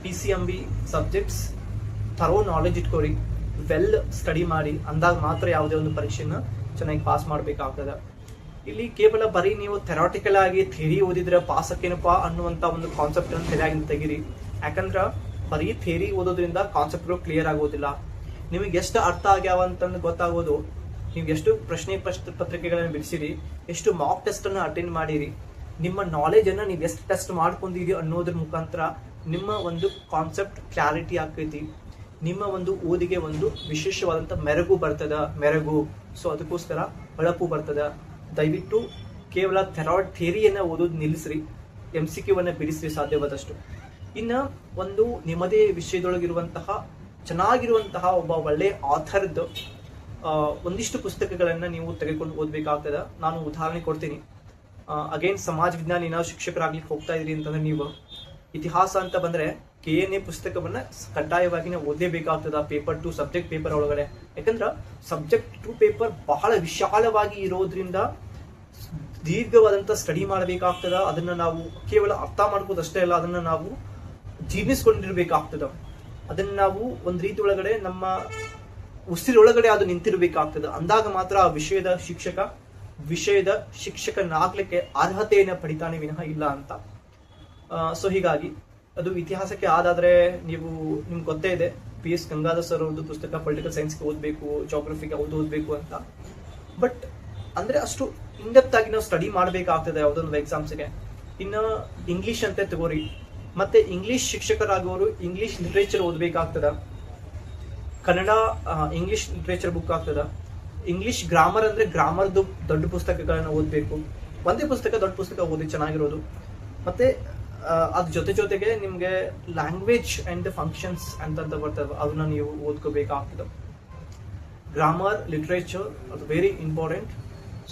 PCMB subjects, thorough knowledge ಇಟ್ಕೋರಿ, ವೆಲ್ ಸ್ಟಡಿ ಮಾಡಿ, ಅಂದಾಗ ಮಾತ್ರ ಯಾವುದೇ ಒಂದು ಪರೀಕ್ಷೆನ ಚೆನ್ನಾಗಿ ಪಾಸ್ ಮಾಡ್ಬೇಕಾಗ್ತದ. ಇಲ್ಲಿ ಕೇವಲ ಬರೀ ನೀವು ಥೆರಾಟಿಕಲ್ ಆಗಿ ಥಿಯರಿ ಓದಿದ್ರೆ ಪಾಸ್ ಅಕ್ಕೇನಪ್ಪಾ ಅನ್ನುವಂತ ಒಂದು ಕಾನ್ಸೆಪ್ಟ್ ಅನ್ನು ತಲೆಯಾಗಿ ತೆಗಿರಿ. ಯಾಕಂದ್ರ ಬರೀ ಥಿಯರಿ ಓದೋದ್ರಿಂದ ಕಾನ್ಸೆಪ್ಟ್ಗಳು ಕ್ಲಿಯರ್ ಆಗೋದಿಲ್ಲ. ನಿಮಗೆ ಎಷ್ಟು ಅರ್ಥ ಆಗ್ಯಾವ ಅಂತಂದು ಗೊತ್ತಾಗೋದು ನೀವು ಎಷ್ಟು ಪ್ರಶ್ನೆ ಪತ್ರಿಕೆಗಳನ್ನು ಬಿಡಿಸಿರಿ, ಎಷ್ಟು ಮಾಕ್ ಟೆಸ್ಟ್ ಅನ್ನು ಅಟೆಂಡ್ ಮಾಡಿರಿ, ನಿಮ್ಮ ನಾಲೆಜ್ ಅನ್ನ ನೀವು ಎಷ್ಟು ಟೆಸ್ಟ್ ಮಾಡ್ಕೊಂಡಿರಿ ಅನ್ನೋದ್ರ ಮುಖಾಂತರ ನಿಮ್ಮ ಒಂದು ಕಾನ್ಸೆಪ್ಟ್ ಕ್ಲಾರಿಟಿ ಆಕೈತಿ. ನಿಮ್ಮ ಒಂದು ಓದಿಗೆ ಒಂದು ವಿಶೇಷವಾದಂತ ಮೆರಗು ಬರ್ತದ, ಮೆರಗು. ಸೊ ಅದಕ್ಕೋಸ್ಕರ ಹೊಳಪು ಬರ್ತದ. ದಯವಿಟ್ಟು ಕೇವಲ ಥಿಯರಿಯನ್ನ ಓದೋದು ನಿಲ್ಲಿಸ್ರಿ, MCQ ವನ್ನ ಬಿಡಿಸ್ರಿ ಸಾಧ್ಯವಾದಷ್ಟು. ಇನ್ನ ಒಂದು ನಿಮ್ಮದೇ ವಿಷಯದೊಳಗಿರುವಂತಹ ಚೆನ್ನಾಗಿರುವಂತಹ ಒಬ್ಬ ಒಳ್ಳೆ ಆಥರ್ದು ಒಂದಿಷ್ಟು ಪುಸ್ತಕಗಳನ್ನ ನೀವು ತೆಗೆದುಕೊಂಡು ಓದ್ಬೇಕಾಗ್ತದ. ನಾನು ಉದಾಹರಣೆ ಕೊಡ್ತೀನಿ. ಅಗೇನ್ ಸಮಾಜ ವಿಜ್ಞಾನ ಏನಾದ್ರು ಶಿಕ್ಷಕರಾಗ್ಲಿಕ್ಕೆ ಹೋಗ್ತಾ ಇದ್ರಿ ಅಂತಂದ್ರೆ ನೀವು ಇತಿಹಾಸ ಅಂತ ಬಂದ್ರೆ KNA ಪುಸ್ತಕವನ್ನ ಕಡ್ಡಾಯವಾಗಿ ನಾವು ಓದಲೇಬೇಕಾಗ್ತದ. ಪೇಪರ್ 2 ಸಬ್ಜೆಕ್ಟ್ ಪೇಪರ್ ಒಳಗಡೆ. ಯಾಕಂದ್ರ ಸಬ್ಜೆಕ್ಟ್ 2 ಪೇಪರ್ ಬಹಳ ವಿಶಾಲವಾಗಿ ಇರೋದ್ರಿಂದ ದೀರ್ಘವಾದಂತ ಸ್ಟಡಿ ಮಾಡಬೇಕಾಗ್ತದ. ಅದನ್ನ ನಾವು ಕೇವಲ ಅರ್ಥ ಮಾಡ್ಕೋದಷ್ಟೇ ಅಲ್ಲ, ಅದನ್ನ ನಾವು ಜೀರ್ಣಿಸ್ಕೊಂಡಿರ್ಬೇಕಾಗ್ತದ. ಅದನ್ನ ನಾವು ಒಂದ್ ರೀತಿ ಒಳಗಡೆ ನಮ್ಮ ಉಸಿರೊಳಗಡೆ ಅದು ನಿಂತಿರ್ಬೇಕಾಗ್ತದ. ಅಂದಾಗ ಮಾತ್ರ ಆ ವಿಷಯದ ಶಿಕ್ಷಕನಾಗ್ಲಿಕ್ಕೆ ಅರ್ಹತೆಯನ್ನ ಪಡಿತಾನೆ ವಿನಃ ಇಲ್ಲ ಅಂತ. ಸೊ ಹೀಗಾಗಿ ಅದು ಇತಿಹಾಸಕ್ಕೆ ಆದಾದ್ರೆ ನಿಮ್ಗೆ ಗೊತ್ತೇ ಇದೆ, PS ಗಂಗಾಧರ್ ಸರ್ ಅವ್ರದ್ದು ಪುಸ್ತಕ ಪೊಲಿಟಿಕಲ್ ಸೈನ್ಸ್ಗೆ ಓದ್ಬೇಕು, ಜಾಗ್ರಫಿಗೆ ಓದ್ಬೇಕು ಅಂತ. ಬಟ್ ಅಂದ್ರೆ ಅಷ್ಟು ಇನ್ಡೆಪ್ತ್ ಆಗಿ ನಾವು ಸ್ಟಡಿ ಮಾಡ್ಬೇಕಾಗ್ತದೆ ಯಾವ್ದೊಂದು ಎಕ್ಸಾಮ್ಸ್ಗೆ. ಇನ್ನು ಇಂಗ್ಲಿಷ್ ಅಂತ ತಗೋರಿ, ಮತ್ತೆ ಇಂಗ್ಲಿಷ್ ಶಿಕ್ಷಕರಾಗೋರು ಇಂಗ್ಲಿಷ್ ಲಿಟ್ರೇಚರ್ ಓದ್ಬೇಕಾಗ್ತದ, ಕನ್ನಡ ಇಂಗ್ಲಿಷ್ ಲಿಟ್ರೇಚರ್ ಬುಕ್ ಆಗ್ತದ. ಇಂಗ್ಲಿಷ್ ಗ್ರಾಮರ್ ಅಂದ್ರೆ ಗ್ರಾಮರ್ದು ದೊಡ್ಡ ಪುಸ್ತಕಗಳನ್ನ ಓದ್ಬೇಕು. ಒಂದೇ ಪುಸ್ತಕ ದೊಡ್ಡ ಪುಸ್ತಕ ಓದಿ ಚೆನ್ನಾಗಿರೋದು. ಮತ್ತೆ ಅದ್ರ ಜೊತೆಗೆ ನಿಮ್ಗೆ ಲ್ಯಾಂಗ್ವೇಜ್ ಅಂಡ್ ಫಂಕ್ಷನ್ಸ್ ಅಂತ ಬರ್ತವೆ, ಅದನ್ನ ನೀವು ಓದ್ಕೋಬೇಕಾಗ್ತದೆ. ಗ್ರಾಮರ್ ಲಿಟ್ರೇಚರ್ ಅದು ವೆರಿ ಇಂಪಾರ್ಟೆಂಟ್.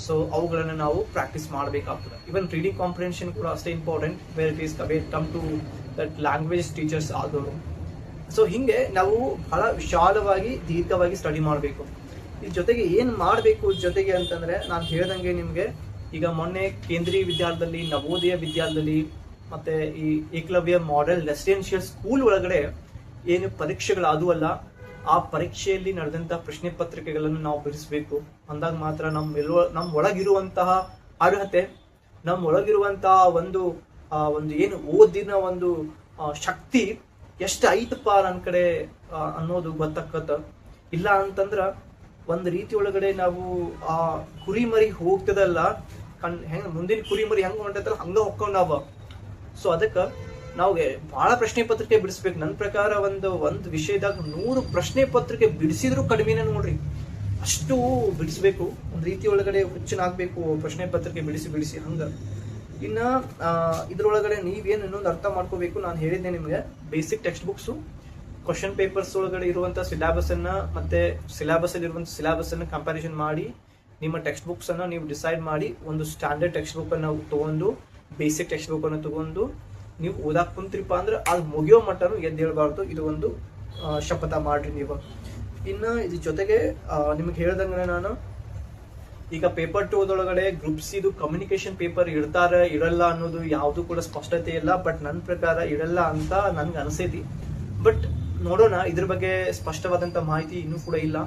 ಸೊ ಅವುಗಳನ್ನ ನಾವು ಪ್ರಾಕ್ಟೀಸ್ ಮಾಡಬೇಕಾಗ್ತದೆ. ಇವನ್ ರೀಡಿಂಗ್ ಕಾಂಪ್ರಿಹೆನ್ಷನ್ ಕೂಡ ಅಷ್ಟೇ important, where it is come to that language teachers ಆದವರು. ಸೊ ಹಿಂಗೆ ನಾವು ಬಹಳ ವಿಶಾಲವಾಗಿ ದೀರ್ಘವಾಗಿ ಸ್ಟಡಿ ಮಾಡಬೇಕು. ಇದ್ರ ಜೊತೆಗೆ ಏನ್ ಮಾಡಬೇಕು ಜೊತೆಗೆ ಅಂತಂದ್ರೆ ನಾನು ಹೇಳ್ದಂಗೆ ನಿಮ್ಗೆ ಈಗ ಮೊನ್ನೆ ಕೇಂದ್ರೀಯ ವಿದ್ಯಾಲಯದಲ್ಲಿ, ನವೋದಯ ವಿದ್ಯಾಲಯದಲ್ಲಿ ಮತ್ತೆ ಈ ಏಕಲವ್ಯ ಮಾಡೆಲ್ ರೆಸಿಡೆನ್ಷಿಯಲ್ ಸ್ಕೂಲ್ ಒಳಗಡೆ ಏನು ಪರೀಕ್ಷೆಗಳಾದುವಲ್ಲ, ಆ ಪರೀಕ್ಷೆಯಲ್ಲಿ ನಡೆದಂತ ಪ್ರಶ್ನೆ ಪತ್ರಿಕೆಗಳನ್ನು ನಾವು ಬಿಡಿಸ್ಬೇಕು. ಅಂದಾಗ ಮಾತ್ರ ನಮ್ಮ ಒಳಗಿರುವಂತಹ ಅರ್ಹತೆ, ನಮ್ಮ ಒಳಗಿರುವಂತಹ ಒಂದು ಏನು ಓದಿನ ಒಂದು ಶಕ್ತಿ ಎಷ್ಟು ಐತಪ್ಪ ನನ್ನ ಕಡೆ ಅನ್ನೋದು ಗೊತ್ತಾಕತ್ತ. ಇಲ್ಲ ಅಂತಂದ್ರ ಒಂದ್ ರೀತಿ ಒಳಗಡೆ ನಾವು ಆ ಕುರಿಮರಿ ಹೋಗ್ತದಲ್ಲ, ಹೆಂಗ್ ಮುಂದಿನ ಕುರಿಮರಿ ಹೆಂಗ್ ಹೊಂಟೈತಲ್ಲ ಹಂಗ ಹೊಕ್ಕೊಂಡ್ ನಾವ. ಸೊ ಅದಕ್ಕ ನಾವು ಬಹಳ ಪ್ರಶ್ನೆ ಪತ್ರಿಕೆ ಬಿಡಿಸ್ಬೇಕು. ನನ್ನ ಪ್ರಕಾರ ಒಂದು ವಿಷಯದಾಗ 100 ಪ್ರಶ್ನೆ ಪತ್ರಿಕೆ ಬಿಡಿಸಿದ್ರು ಕಡಿಮೆನೇ ನೋಡ್ರಿ, ಅಷ್ಟು ಬಿಡಿಸ್ಬೇಕು. ಒಂದ್ ರೀತಿ ಒಳಗಡೆ ಹುಚ್ಚನಾಗ್ಬೇಕು ಪ್ರಶ್ನೆ ಪತ್ರಿಕೆ ಬಿಡಿಸಿ ಹಂಗ. ಇನ್ನ ಇದ್ರೊಳಗಡೆ ನೀವೇನು ಇನ್ನೊಂದು ಅರ್ಥ ಮಾಡ್ಕೋಬೇಕು, ನಾನು ಹೇಳಿದ್ದೆ ನಿಮ್ಗೆ basic text books, question papers ಒಳಗಡೆ ಇರುವಂತಹ ಸಿಲೆಬಸ್ ಅನ್ನ ಮತ್ತೆ ಸಿಲೆಬಸ್ ಅಲ್ಲಿ ಇರುವಂತಹ ಸಿಲೆಬಸ್ ಅನ್ನ ಕಂಪ್ಯಾರಿಸನ್ ಮಾಡಿ ನಿಮ್ಮ ಟೆಕ್ಸ್ಟ್ ಬುಕ್ಸ್ ಅನ್ನ ನೀವು ಡಿಸೈಡ್ ಮಾಡಿ ಒಂದು ಸ್ಟ್ಯಾಂಡರ್ಡ್ ಟೆಕ್ಸ್ಟ್ ಬುಕ್ ಅನ್ನ ತಗೊಂಡು, ಬೇಸಿಕ್ ಟೆಕ್ಸ್ಟ್ ಬುಕ್ ಅನ್ನು ತಗೊಂಡು ನೀವು ಓದಾಕ್ ಕುಂತ್ರಿಪ್ಪ ಅಂದ್ರೆ ಅದು ಮುಗಿಯೋ ಮಟ್ಟನು ಎದ್ದೇಳಬಾರ್ದು. ಇದು ಒಂದು ಶಪಥ ಮಾಡ್ರಿ ನೀವು. ಇನ್ನು ಇದ್ರ ಜೊತೆಗೆ ನಿಮ್ಗೆ ಹೇಳ್ದಂಗೆ ನಾನು ಈಗ ಪೇಪರ್ 2 ಒಳಗಡೆ ಗ್ರೂಪ್ ಸಿ ಕಮ್ಯುನಿಕೇಶನ್ ಪೇಪರ್ ಇರಲ್ಲ ಅನ್ನೋದು ಯಾವುದು ಕೂಡ ಸ್ಪಷ್ಟತೆ ಇಲ್ಲ. ಬಟ್ ನನ್ನ ಪ್ರಕಾರ ಇರಲ್ಲ ಅಂತ ನನ್ಗೆ ಅನಿಸೈತಿ. ಬಟ್ ನೋಡೋಣ, ಇದ್ರ ಬಗ್ಗೆ ಸ್ಪಷ್ಟವಾದಂತ ಮಾಹಿತಿ ಇನ್ನೂ ಕೂಡ ಇಲ್ಲ.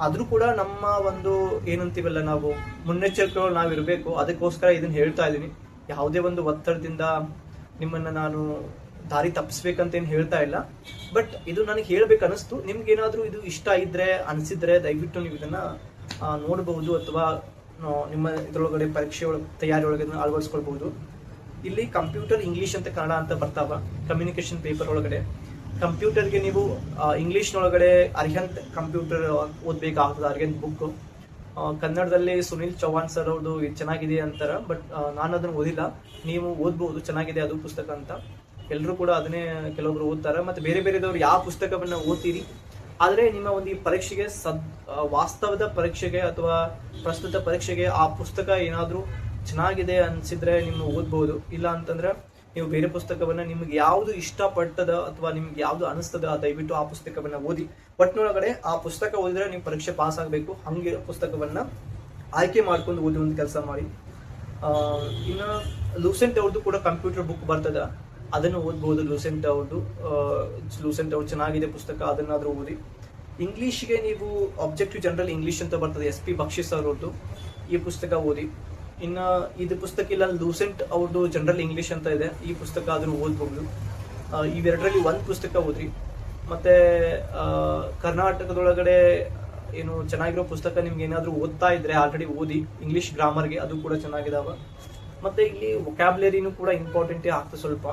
ಆದ್ರೂ ಕೂಡ ನಮ್ಮ ಒಂದು ಏನಂತೀವಲ್ಲ, ನಾವು ಮುನ್ನೆಚ್ಚರಿಕೆಗಳು ನಾವು ಇರಬೇಕು. ಅದಕ್ಕೋಸ್ಕರ ಇದನ್ನ ಹೇಳ್ತಾ ಇದ್ದೀನಿ. ಯಾವುದೇ ಒಂದು ಒತ್ತಡದಿಂದ ನಿಮ್ಮನ್ನ ನಾನು ದಾರಿ ತಪ್ಪಿಸ್ಬೇಕಂತ ಏನು ಹೇಳ್ತಾ ಇಲ್ಲ. ಬಟ್ ಇದು ನನಗೆ ಹೇಳ್ಬೇಕು ಅನಿಸ್ತು. ನಿಮ್ಗೆ ಏನಾದ್ರೂ ಇದು ಇಷ್ಟ ಇದ್ರೆ ಅನಿಸಿದ್ರೆ ದಯವಿಟ್ಟು ನೀವು ಇದನ್ನ ನೋಡಬಹುದು, ಅಥವಾ ನಿಮ್ಮ ಇದ್ರೊಳಗಡೆ ಪರೀಕ್ಷೆ ತಯಾರಿ ಒಳಗೆ ಅಳವಡಿಸ್ಕೊಳ್ಬಹುದು. ಇಲ್ಲಿ ಕಂಪ್ಯೂಟರ್ ಇಂಗ್ಲಿಷ್ ಅಂತ ಕನ್ನಡ ಅಂತ ಬರ್ತಾವ ಕಮ್ಯುನಿಕೇಶನ್ ಪೇಪರ್ ಒಳಗಡೆ. ಕಂಪ್ಯೂಟರ್ಗೆ ನೀವು ಇಂಗ್ಲಿಷ್ನೊಳಗಡೆ ಅರ್ಹಂತ್ ಕಂಪ್ಯೂಟರ್ ಓದ್ಬೇಕಾಗ್ತದೆ, ಅರ್ಹಂತ್ ಬುಕ್. ಕನ್ನಡದಲ್ಲಿ ಸುನಿಲ್ ಚೌಹಾಣ್ ಸರ್ ಅವ್ರದ್ದು ಚೆನ್ನಾಗಿದೆ ಅಂತಾರ, ಬಟ್ ನಾನು ಅದನ್ನ ಓದಿಲ್ಲ. ನೀವು ಓದ್ಬಹುದು, ಚೆನ್ನಾಗಿದೆ ಅದು ಪುಸ್ತಕ ಅಂತ. ಎಲ್ಲರೂ ಕೂಡ ಅದನ್ನೇ ಕೆಲವೊಬ್ರು ಓದ್ತಾರೆ. ಮತ್ತೆ ಬೇರೆ ಬೇರೆದವ್ರು ಯಾವ ಪುಸ್ತಕವನ್ನ ಓದ್ತೀರಿ, ಆದ್ರೆ ನಿಮ್ಮ ಒಂದು ಈ ಪರೀಕ್ಷೆಗೆ ವಾಸ್ತವದ ಪರೀಕ್ಷೆಗೆ ಅಥವಾ ಪ್ರಸ್ತುತ ಪರೀಕ್ಷೆಗೆ ಆ ಪುಸ್ತಕ ಏನಾದ್ರೂ ಚೆನ್ನಾಗಿದೆ ಅನ್ಸಿದ್ರೆ ನೀವು ಓದ್ಬಹುದು. ಇಲ್ಲ ಅಂತಂದ್ರೆ ನೀವು ಬೇರೆ ಪುಸ್ತಕವನ್ನ ನಿಮ್ಗೆ ಯಾವ್ದು ಇಷ್ಟಪಟ್ಟದ ಅಥವಾ ನಿಮ್ಗೆ ಯಾವ್ದು ಅನಿಸ್ತದ ದಯವಿಟ್ಟು ಆ ಪುಸ್ತಕವನ್ನ ಓದಿ. ಒಟ್ಟಿನೊಳಗಡೆ ಆ ಪುಸ್ತಕ ಓದಿದ್ರೆ ನೀವು ಪರೀಕ್ಷೆ ಪಾಸ್ ಆಗ್ಬೇಕು, ಹಂಗೆ ಪುಸ್ತಕವನ್ನ ಆಯ್ಕೆ ಮಾಡ್ಕೊಂಡು ಓದಿ ಒಂದು ಕೆಲಸ ಮಾಡಿ. ಇನ್ನು ಲೂಸೆಂಟ್ ಅವ್ರದ್ದು ಕೂಡ ಕಂಪ್ಯೂಟರ್ ಬುಕ್ ಬರ್ತದ, ಅದನ್ನು ಓದ್ಬಹುದು. ಲೂಸೆಂಟ್ ಅವ್ರದ್ದು ಚೆನ್ನಾಗಿದೆ ಪುಸ್ತಕ, ಅದನ್ನಾದ್ರೂ ಓದಿ. ಇಂಗ್ಲಿಷ್ಗೆ ನೀವು ಆಬ್ಜೆಕ್ಟಿವ್ ಜನರಲ್ ಇಂಗ್ಲಿಷ್ ಅಂತ ಬರ್ತದೆ, SP ಬಕ್ಷೀಸ್ ಅವ್ರದ್ದು, ಈ ಪುಸ್ತಕ ಓದಿ. ಇನ್ನ ಇದು ಪುಸ್ತಕ ಇಲ್ಲ, ಲೂಸೆಂಟ್ ಅವ್ರದ್ದು ಜನರಲ್ ಇಂಗ್ಲಿಷ್ ಅಂತ ಇದೆ, ಈ ಪುಸ್ತಕ ಆದ್ರೂ ಓದ್ಬಹುದು. ಇವೆರಡರಲ್ಲಿ ಒಂದು ಪುಸ್ತಕ ಓದ್ರಿ. ಮತ್ತೆ ಕರ್ನಾಟಕದೊಳಗಡೆ ಏನು ಚೆನ್ನಾಗಿರೋ ಪುಸ್ತಕ ನಿಮ್ಗೆ ಏನಾದ್ರೂ ಓದ್ತಾ ಇದ್ರೆ ಆಲ್ರೆಡಿ ಓದಿ. ಇಂಗ್ಲಿಷ್ ಗ್ರಾಮರ್ಗೆ ಅದು ಕೂಡ ಚೆನ್ನಾಗಿದಾವ. ಮತ್ತೆ ಇಲ್ಲಿ ವೊಕ್ಯಾಬ್ಲರಿನೂ ಕೂಡ ಇಂಪಾರ್ಟೆಂಟೇ ಆಗ್ತದೆ ಸ್ವಲ್ಪ.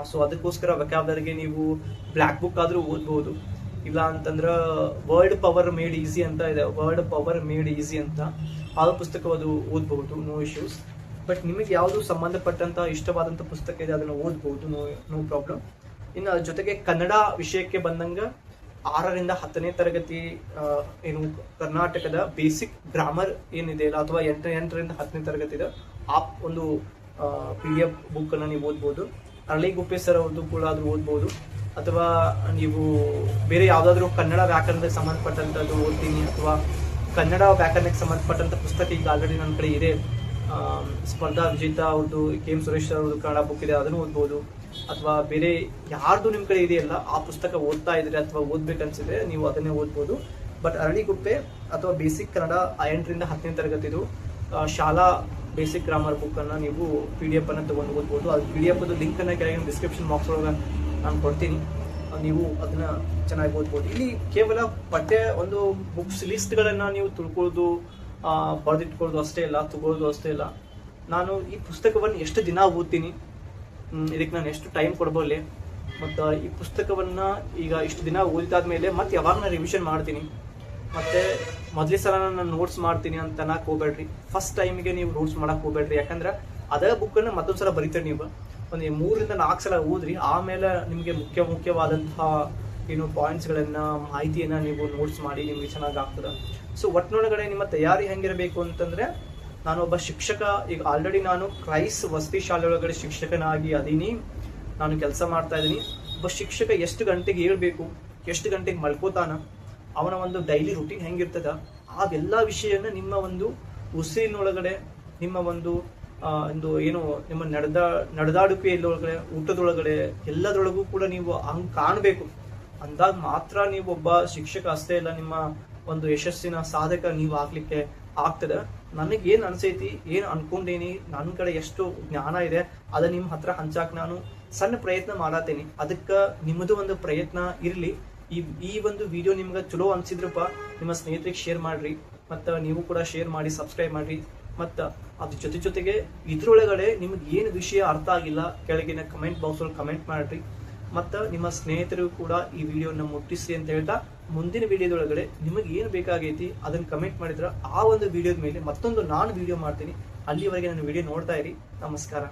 ಸೊ ಅದಕ್ಕೋಸ್ಕರ ವೊಕ್ಯಾಬ್ಲರಿಗೆ ನೀವು ಬ್ಲ್ಯಾಕ್ ಬುಕ್ ಆದ್ರೂ ಓದ್ಬಹುದು. ಇಲ್ಲ ಅಂತಂದ್ರ ವರ್ಡ್ ಪವರ್ ಮೇಡ್ ಈಸಿ ಅಂತ ಇದೆ, ವರ್ಡ್ ಪವರ್ ಮೇಡ್ ಈಸಿ ಅಂತ, ಆ ಪುಸ್ತಕ ಅದು ಓದ್ಬಹುದು, ನೋ ಇಶ್ಯೂಸ್. ಬಟ್ ನಿಮಗೆ ಯಾವುದು ಸಂಬಂಧಪಟ್ಟಂತ ಇಷ್ಟವಾದಂತ ಪುಸ್ತಕ ಇದೆ ಅದನ್ನು ಓದ್ಬಹುದು, ನೋ ಪ್ರಾಬ್ಲಮ್. ಇನ್ನು ಅದ್ರ ಜೊತೆಗೆ ಕನ್ನಡ ವಿಷಯಕ್ಕೆ ಬಂದಂಗ 6ರಿಂದ 10ನೇ ತರಗತಿ ಏನು ಕರ್ನಾಟಕದ ಬೇಸಿಕ್ ಗ್ರಾಮರ್ ಏನಿದೆ ಅಲ್ಲ, ಅಥವಾ 8ರಿಂದ 10ನೇ ತರಗತಿ ಇದೆ, ಆ ಒಂದು PDF ಬುಕ್ ಅನ್ನ ನೀವು ಓದ್ಬಹುದು. ಅರಳಿಗುಪ್ಪೆ ಸರ್ ಅವ್ರದ್ದು ಕೂಡ ಅದು ಓದ್ಬಹುದು. ಅಥವಾ ನೀವು ಬೇರೆ ಯಾವ್ದಾದ್ರು ಕನ್ನಡ ವ್ಯಾಕರಣಕ್ಕೆ ಸಂಬಂಧಪಟ್ಟಂತದ್ದು ಓದ್ತೀನಿ, ಅಥವಾ ಕನ್ನಡ ವ್ಯಾಕರಣಕ್ಕೆ ಸಂಬಂಧಪಟ್ಟಂತ ಪುಸ್ತಕ ಈಗ ಆಲ್ರೆಡಿ ನನ್ನ ಕಡೆ ಇದೆ. ಸ್ಪರ್ಧಾ ವಿಜೇತ ಅವ್ರದ್ದು, KM ಸುರೇಶ್ ಅವ್ರದ್ದು ಕನ್ನಡ ಬುಕ್ ಇದೆ, ಅದನ್ನು ಓದ್ಬಹುದು. ಅಥವಾ ಬೇರೆ ಯಾರ್ದು ನಿಮ್ ಕಡೆ ಇದೆಯಲ್ಲ ಆ ಪುಸ್ತಕ ಓದ್ತಾ ಇದ್ರೆ ಅಥವಾ ಓದ್ಬೇಕನ್ಸಿದ್ರೆ ನೀವು ಅದನ್ನೇ ಓದ್ಬೋದು. ಬಟ್ ಅರಳಿಗುಪ್ಪೆ ಅಥವಾ ಬೇಸಿಕ್ ಕನ್ನಡ 8ರಿಂದ 10ನೇ ತರಗತಿದು ಶಾಲಾ ಬೇಸಿಕ್ ಗ್ರಾಮರ್ ಬುಕ್ ಅನ್ನ ನೀವು PDF ಅನ್ನ ತಗೊಂಡು ಓದ್ಬೋದು. ಅದು PDF ಲಿಂಕ್ ಅನ್ನ ಕೆಳಗಿನ ಡಿಸ್ಕ್ರಿಪ್ಷನ್ ಬಾಕ್ಸ್ ಒಳಗೆ ನಾನು ಕೊಡ್ತೀನಿ, ನೀವು ಅದನ್ನ ಚೆನ್ನಾಗಿ ಓದ್ಬೋದು. ಇಲ್ಲಿ ಕೇವಲ ಪಠ್ಯ ಒಂದು ಬುಕ್ಸ್ ಲಿಸ್ಟ್ ಗಳನ್ನ ನೀವು ತಿಳ್ಕೊಳ್ಳೋದು, ಬರೆದಿಟ್ಕೊಳ್ಳೋದು ಅಷ್ಟೇ ಇಲ್ಲ, ತಗೊಳ್ಳೋದು ಅಷ್ಟೇ ಇಲ್ಲ. ನಾನು ಈ ಪುಸ್ತಕವನ್ನು ಎಷ್ಟು ದಿನ ಓದ್ತೀನಿ, ಇದಕ್ಕೆ ನಾನು ಎಷ್ಟು ಟೈಮ್ ಕೊಡಬಲ್ಲೆ, ಮತ್ತು ಈ ಪುಸ್ತಕವನ್ನ ಈಗ ಇಷ್ಟು ದಿನ ಓದಿದಾದ್ಮೇಲೆ ಮತ್ತೆ ಯಾವಾಗ ನಾನು ರಿವಿಷನ್ ಮಾಡ್ತೀನಿ, ಮತ್ತೆ ಮೊದಲೇ ಸಲ ನಾನು ನೋಟ್ಸ್ ಮಾಡ್ತೀನಿ ಅಂತ ಅನ್ನಕ್ ಹೋಗ್ಬೇಡ್ರಿ. ಫಸ್ಟ್ ಟೈಮಿಗೆ ನೀವು ನೋಟ್ಸ್ ಮಾಡಕ್ ಹೋಗ್ಬೇಡ್ರಿ, ಯಾಕಂದ್ರೆ ಅದೇ ಬುಕ್ ಅನ್ನ ಮತ್ತೊಂದ್ಸಲ ಬರೀತೀರಿ. ನೀವು ಒಂದು 3ರಿಂದ 4 ಸಲ ಓದ್ರಿ, ಆಮೇಲೆ ನಿಮ್ಗೆ ಮುಖ್ಯವಾದಂತಹ ಏನು ಪಾಯಿಂಟ್ಸ್ ಗಳನ್ನ, ಮಾಹಿತಿಯನ್ನ ನೀವು ನೋಟ್ಸ್ ಮಾಡಿ ನಿಮ್ಗೆ ಚೆನ್ನಾಗಿ ಆಗ್ತದೆ. ಸೊ ಒಟ್ಟಿನೊಳಗಡೆ ನಿಮ್ಮ ತಯಾರಿ ಹೆಂಗಿರಬೇಕು ಅಂತಂದ್ರೆ, ನಾನೊಬ್ಬ ಶಿಕ್ಷಕ, ಈಗ ಆಲ್ರೆಡಿ ನಾನು ಕ್ರೈಸ್ ವಸತಿ ಶಾಲೆ ಒಳಗಡೆ ಶಿಕ್ಷಕನಾಗಿ ಅದೀನಿ, ನಾನು ಕೆಲಸ ಮಾಡ್ತಾ ಇದ್ದೀನಿ. ಒಬ್ಬ ಶಿಕ್ಷಕ ಎಷ್ಟು ಗಂಟೆಗೆ ಹೇಳ್ಬೇಕು, ಎಷ್ಟು ಗಂಟೆಗೆ ಮಲ್ಕೋತಾನ, ಅವನ ಒಂದು ಡೈಲಿ ರೂಟೀನ್ ಹೆಂಗಿರ್ತದ, ಅವೆಲ್ಲ ವಿಷಯನ ನಿಮ್ಮ ಒಂದು ಉಸಿರಿನೊಳಗಡೆ, ನಿಮ್ಮ ಒಂದು ಏನು ನಿಮ್ಮ ನಡೆದಾಡುವಿಕೆಯೊಳಗಡೆ, ಊಟದೊಳಗಡೆ, ಎಲ್ಲದರೊಳಗೂ ಕೂಡ ನೀವು ಹಂಗ್ ಕಾಣಬೇಕು. ಅಂದಾಗ ಮಾತ್ರ ನೀವು ಒಬ್ಬ ಶಿಕ್ಷಕ ಅಷ್ಟೇ ಇಲ್ಲ, ನಿಮ್ಮ ಒಂದು ಯಶಸ್ಸಿನ ಸಾಧಕ ನೀವು ಆಗ್ಲಿಕ್ಕೆ ಆಗ್ತದೆ. ನನಗೆ ಏನ್ ಅನ್ಸೈತಿ, ಏನ್ ಅನ್ಕೊಂಡೇನಿ, ನನ್ನ ಕಡೆ ಎಷ್ಟು ಜ್ಞಾನ ಇದೆ ಅದನ್ನ ನಿಮ್ ಹತ್ರ ಹಂಚಾಕ್ ನಾನು ಸಣ್ಣ ಪ್ರಯತ್ನ ಮಾಡತ್ತೇನಿ. ಅದಕ್ಕ ನಿಮ್ಮದು ಒಂದು ಪ್ರಯತ್ನ ಇರ್ಲಿ. ಈ ಒಂದು ವಿಡಿಯೋ ನಿಮ್ಗೆ ಚಲೋ ಅನ್ಸಿದ್ರಪ್ಪ, ನಿಮ್ಮ ಸ್ನೇಹಿತರಿಗೆ ಶೇರ್ ಮಾಡ್ರಿ, ಮತ್ತ ನೀವು ಕೂಡ ಶೇರ್ ಮಾಡಿ, ಸಬ್ಸ್ಕ್ರೈಬ್ ಮಾಡ್ರಿ. ಮತ್ತ ಅದ್ರ ಜೊತೆಗೆ ಇದ್ರೊಳಗಡೆ ನಿಮ್ಗೆ ಏನು ವಿಷಯ ಅರ್ಥ ಆಗಿಲ್ಲ ಕೆಳಗಿನ ಕಮೆಂಟ್ ಬಾಕ್ಸ್ ಒಳಗೆ ಕಮೆಂಟ್ ಮಾಡ್ರಿ. ಮತ್ತ ನಿಮ್ಮ ಸ್ನೇಹಿತರು ಕೂಡ ಈ ವಿಡಿಯೋನ ಮುಟ್ಟಿಸಿ ಅಂತ ಹೇಳ್ತಾ, ಮುಂದಿನ ವಿಡಿಯೋದೊಳಗಡೆ ನಿಮಗೆ ಏನು ಬೇಕಾಗೈತಿ ಅದನ್ನ ಕಮೆಂಟ್ ಮಾಡಿದ್ರ ಆ ಒಂದು ವಿಡಿಯೋದ ಮೇಲೆ ಮತ್ತೊಂದು ನಾನು ವಿಡಿಯೋ ಮಾಡ್ತೀನಿ. ಅಲ್ಲಿವರೆಗೆ ನನ್ನ ವಿಡಿಯೋ ನೋಡ್ತಾ ಇರಿ. ನಮಸ್ಕಾರ.